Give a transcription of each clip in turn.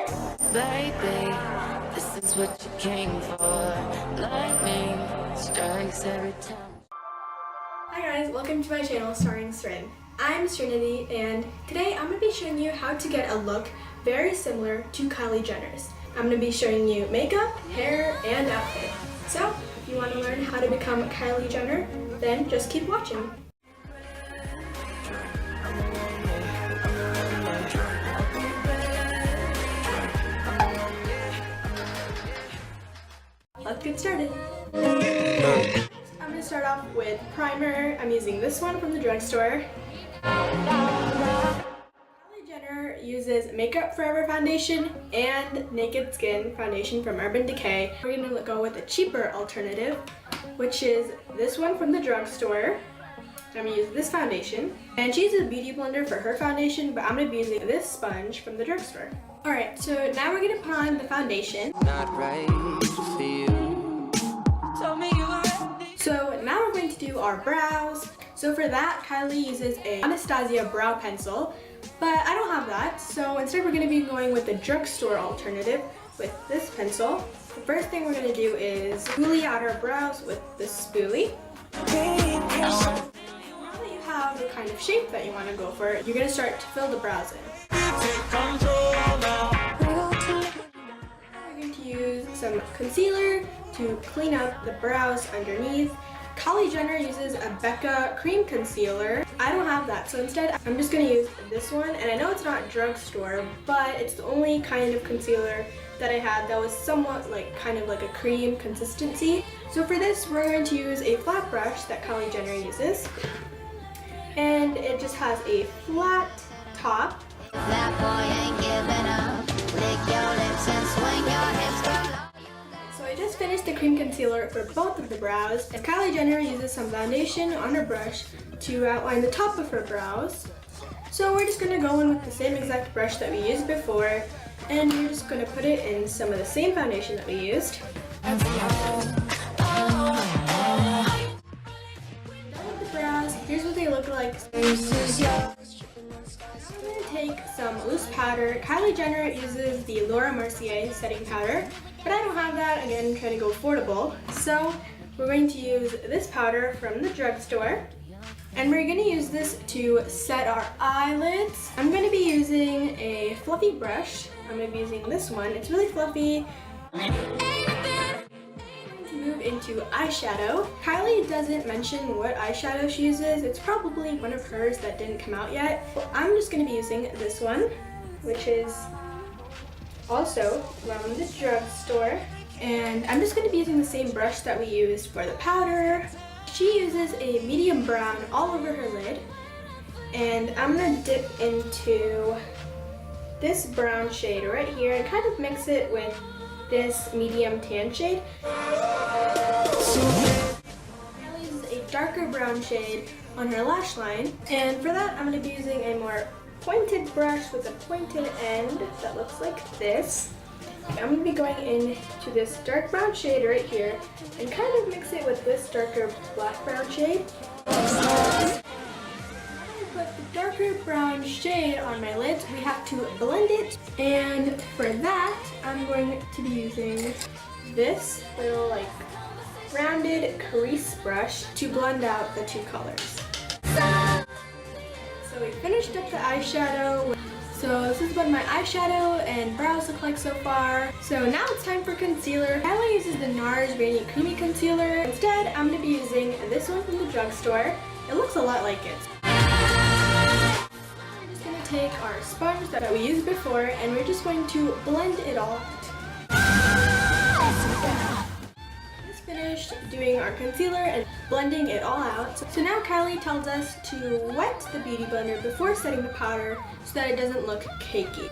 Baby, this is what you came for. Lightning strikes every time. Hi guys, welcome to my channel starring Srin. I'm Srinity, and today I'm going to be showing you how to get a look very similar to Kylie Jenner's. I'm going to be showing you makeup, hair, and outfit. So, if you want to learn how to become Kylie Jenner, then just keep watching. Let's get started. I'm going to start off with primer. I'm using this one from the drugstore. Kylie Jenner uses Makeup Forever foundation and Naked Skin foundation from Urban Decay. We're going to go with a cheaper alternative, which is this one from the drugstore. I'm going to use this foundation. And she uses a beauty blender for her foundation, but I'm going to be using this sponge from the drugstore. Alright, so now we're going to put on the foundation. Not right for you. Told me you were ready. So now we're going to do our brows. So for that, Kylie uses a Anastasia brow pencil, but I don't have that. So instead we're going to be going with the drugstore alternative with this pencil. The first thing we're going to do is spoolie out our brows with this spoolie. Now that you have the kind of shape that you want to go for, you're going to start to fill the brows in. We're going to use some concealer to clean up the brows underneath. Kylie Jenner uses a Becca cream concealer. I don't have that, so instead I'm just going to use this one. And I know it's not drugstore, but it's the only kind of concealer that I had that was somewhat kind of like a cream consistency. So for this, we're going to use a flat brush that Kylie Jenner uses. And it just has a flat top. That boy ain't giving up. Lick your lips and swing your hips, girl. So I just finished the cream concealer for both of the brows. And Kylie Jenner uses some foundation on her brush to outline the top of her brows. So we're just going to go in with the same exact brush that we used before. And we're just going to put it in some of the same foundation that we used. Done with the brows, here's what they look like. I'm going to take some loose powder. Kylie Jenner uses the Laura Mercier setting powder, but I don't have that. Again, I'm trying to go affordable. So we're going to use this powder from the drugstore, and we're going to use this to set our eyelids. I'm going to be using a fluffy brush. I'm going to be using this one. It's really fluffy. Move into eyeshadow. Kylie doesn't mention what eyeshadow she uses. It's probably one of hers that didn't come out yet. I'm just going to be using this one, which is also from the drugstore. And I'm just going to be using the same brush that we used for the powder. She uses a medium brown all over her lid. And I'm going to dip into this brown shade right here and kind of mix it with this medium tan shade. Kylie uses a darker brown shade on her lash line, and for that I'm going to be using a more pointed brush with a pointed end that looks like this. I'm going to be going into this dark brown shade right here and kind of mix it with this darker black brown shade. Put the darker brown shade on my lids, we have to blend it, and for that I'm going to be using this little rounded crease brush to blend out the two colors. So we finished up the eyeshadow. So this is what my eyeshadow and brows look like so far. So now it's time for concealer. Kylie uses the NARS Rainy Creamy Concealer. Instead, I'm going to be using this one from the drugstore. It looks a lot like it. We're just going to take our sponge that we used before, and we're just going to blend it all out. Just finished doing our concealer and blending it all out. So now Kylie tells us to wet the beauty blender before setting the powder so that it doesn't look cakey.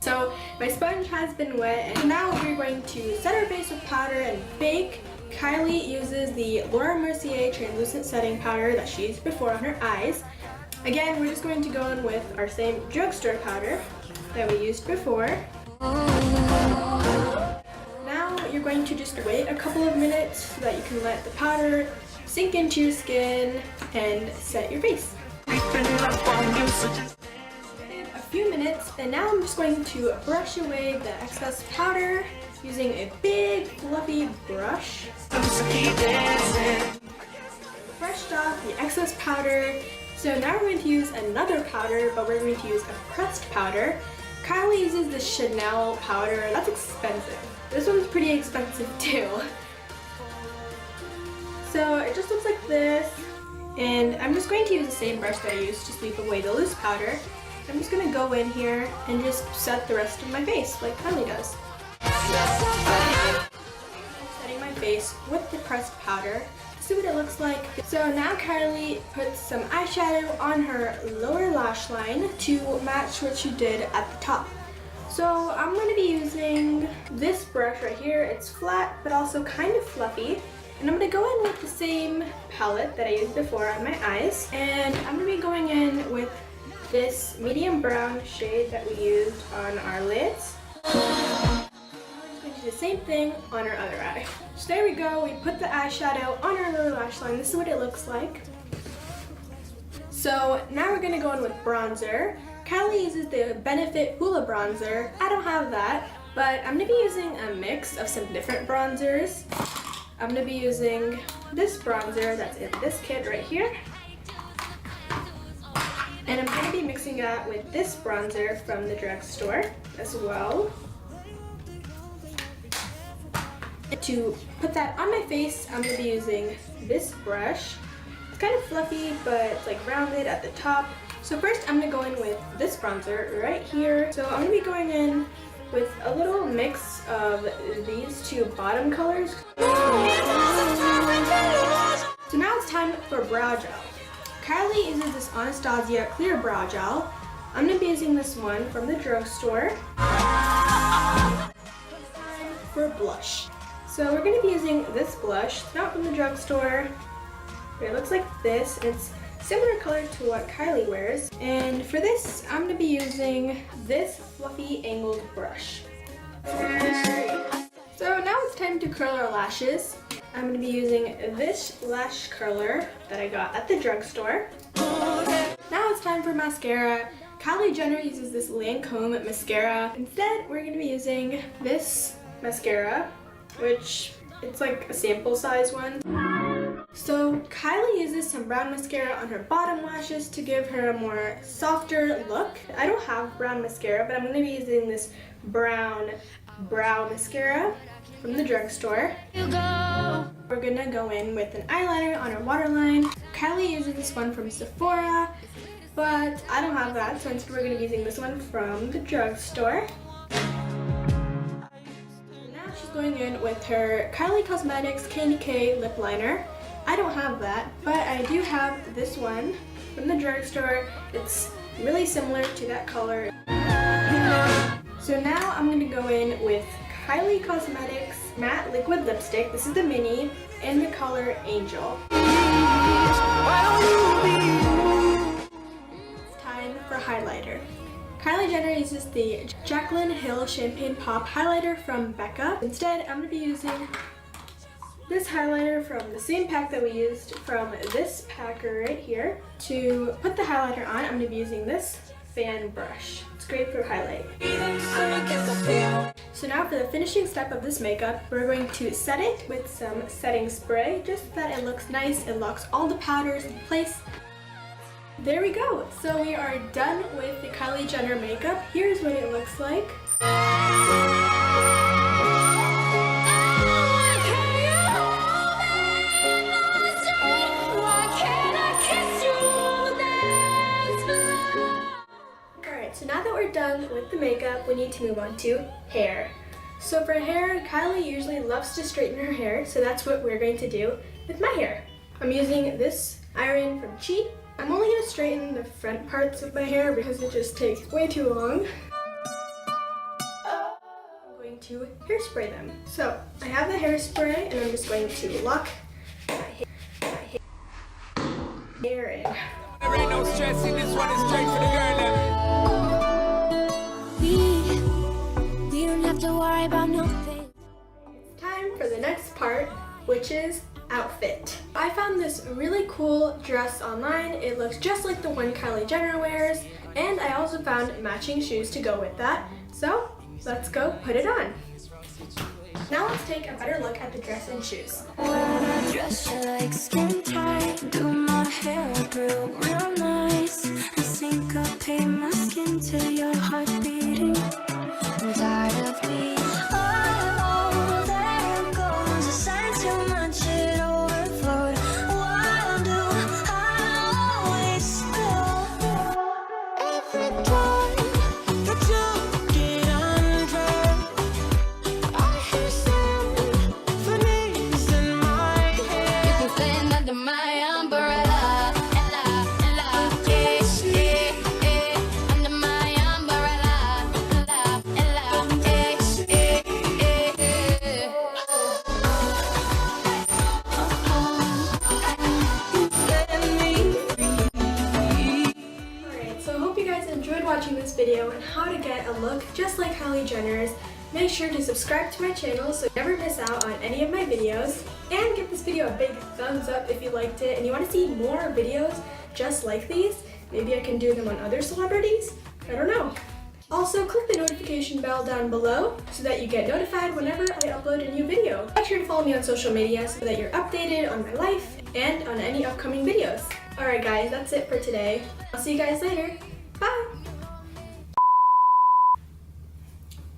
So my sponge has been wet, and now we're going to set our base with powder and bake. Kylie uses the Laura Mercier translucent setting powder that she used before on her eyes. Again, we're just going to go in with our same drugstore powder that we used before. Now you're going to just wait a couple of minutes so that you can let the powder sink into your skin and set your face. A few minutes, and now I'm just going to brush away the excess powder using a big fluffy brush. Brushed off the excess powder. So now we're going to use another powder, but we're going to use a pressed powder. Kylie uses the Chanel powder. That's expensive. This one's pretty expensive too. So it just looks like this. And I'm just going to use the same brush that I used to sweep away the loose powder. I'm just going to go in here and just set the rest of my face like Kylie does. Setting my face with the pressed powder. See what it looks like. So now Kylie puts some eyeshadow on her lower lash line to match what she did at the top. So I'm going to be using this brush right here. It's flat but also kind of fluffy. And I'm going to go in with the same palette that I used before on my eyes. And I'm going to be going in with this medium brown shade that we used on our lids. The same thing on our other eye. So there we go, we put the eyeshadow on our lower lash line. This is what it looks like. So now we're gonna go in with bronzer. Kylie uses the Benefit Hoola bronzer. I don't have that, but I'm gonna be using a mix of some different bronzers. I'm gonna be using this bronzer that's in this kit right here. And I'm gonna be mixing that with this bronzer from the drugstore as well. To put that on my face, I'm going to be using this brush. It's kind of fluffy, but it's like rounded at the top. So first I'm going to go in with this bronzer right here. So I'm going to be going in with a little mix of these two bottom colors. So now it's time for brow gel. Kylie uses this Anastasia clear brow gel. I'm going to be using this one from the drugstore. Time for blush. So we're going to be using this blush. It's not from the drugstore. It looks like this. It's similar color to what Kylie wears. And for this, I'm going to be using this fluffy angled brush. So now it's time to curl our lashes. I'm going to be using this lash curler that I got at the drugstore. Now it's time for mascara. Kylie Jenner uses this Lancome mascara. Instead, we're going to be using this mascara, which it's like a sample size one. So Kylie uses some brown mascara on her bottom lashes to give her a more softer look. I don't have brown mascara, but I'm going to be using this brown brow mascara from the drugstore. We're going to go in with an eyeliner on her waterline. Kylie uses this one from Sephora, but I don't have that, so instead we're going to be using this one from the drugstore. Going in with her Kylie Cosmetics Candy K lip liner. I don't have that, but I do have this one from the drugstore. It's really similar to that color. So now I'm going to go in with Kylie Cosmetics matte liquid lipstick. This is the mini in the color Angel. It's time for highlighter. Kylie Jenner uses the Jaclyn Hill Champagne Pop highlighter from Becca. Instead, I'm going to be using this highlighter from the same pack that we used from this packer right here. To put the highlighter on, I'm going to be using this fan brush. It's great for highlight. So now for the finishing step of this makeup, we're going to set it with some setting spray, just so that it looks nice. It locks all the powders in place. There we go. So we are done with the Kylie Jenner makeup. Here's what it looks like. Alright, so now that we're done with the makeup, we need to move on to hair. So for hair, Kylie usually loves to straighten her hair, so that's what we're going to do with my hair. I'm using this iron from Cheat. I'm only going to straighten the front parts of my hair because it just takes way too long. I'm going to hairspray them. So I have the hairspray and I'm just going to lock my hair in. There ain't no stress in this one, it's straight for the girl. We don't have to worry about nothing. It's time for the next part, which is outfit. I found this really cool dress online. It looks just like the one Kylie Jenner wears, And I also found matching shoes to go with that. So let's go put it on. Now let's take a better look at the dress and shoes. When I dress you like skin tight, do my hair up real nice, and syncopate my skin to your heart beating. I'm tired of being oh, there it goes. I sang too much, it overflowed. Why do I always go? Every time that you get undressed, I hear symphonies in my head. You can stand under my umbrella, ella, yeah, under my umbrella, ella, Alright, so I hope you guys enjoyed watching this video on how to get a look just like Kylie Jenner's. Make sure to subscribe to my channel so you never miss out on any of my videos. And give this video a big thumbs up if you liked it and you want to see more videos just like these. Maybe I can do them on other celebrities? I don't know. Also, click the notification bell down below so that you get notified whenever I upload a new video. Make sure to follow me on social media so that you're updated on my life and on any upcoming videos. Alright guys, that's it for today. I'll see you guys later. Bye!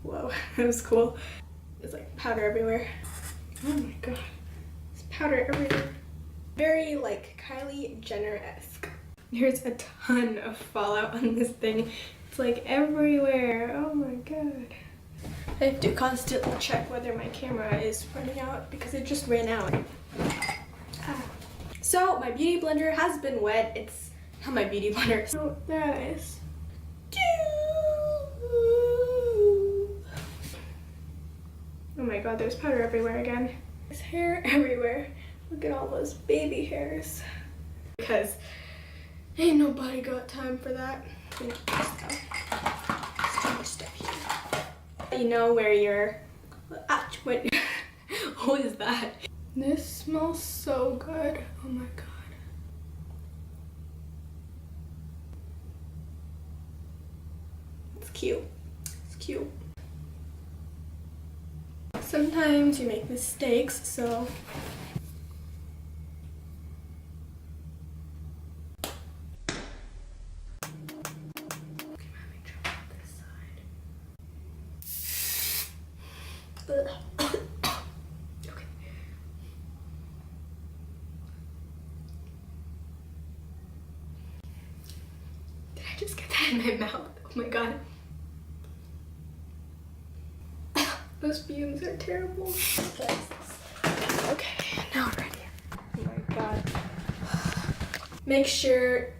Whoa, that was cool. There's like powder everywhere. Oh my god. There's powder everywhere. Very like Kylie Jenner-esque. There's a ton of fallout on this thing. It's like everywhere. Oh my god. I have to constantly check whether my camera is running out because it just ran out. Ah. So my beauty blender has been wet. It's not my beauty blender. So there it is. Oh my god, there's powder everywhere again. There's hair everywhere. Look at all those baby hairs. Because ain't nobody got time for that. Too much stuff here. You know where your what what is that? This smells so good. Oh my god. It's cute. It's cute. Sometimes you make mistakes, so okay. Did I just get that in my mouth? Oh my god. Those fumes are terrible. Okay, now I'm ready. Oh my god. Make sure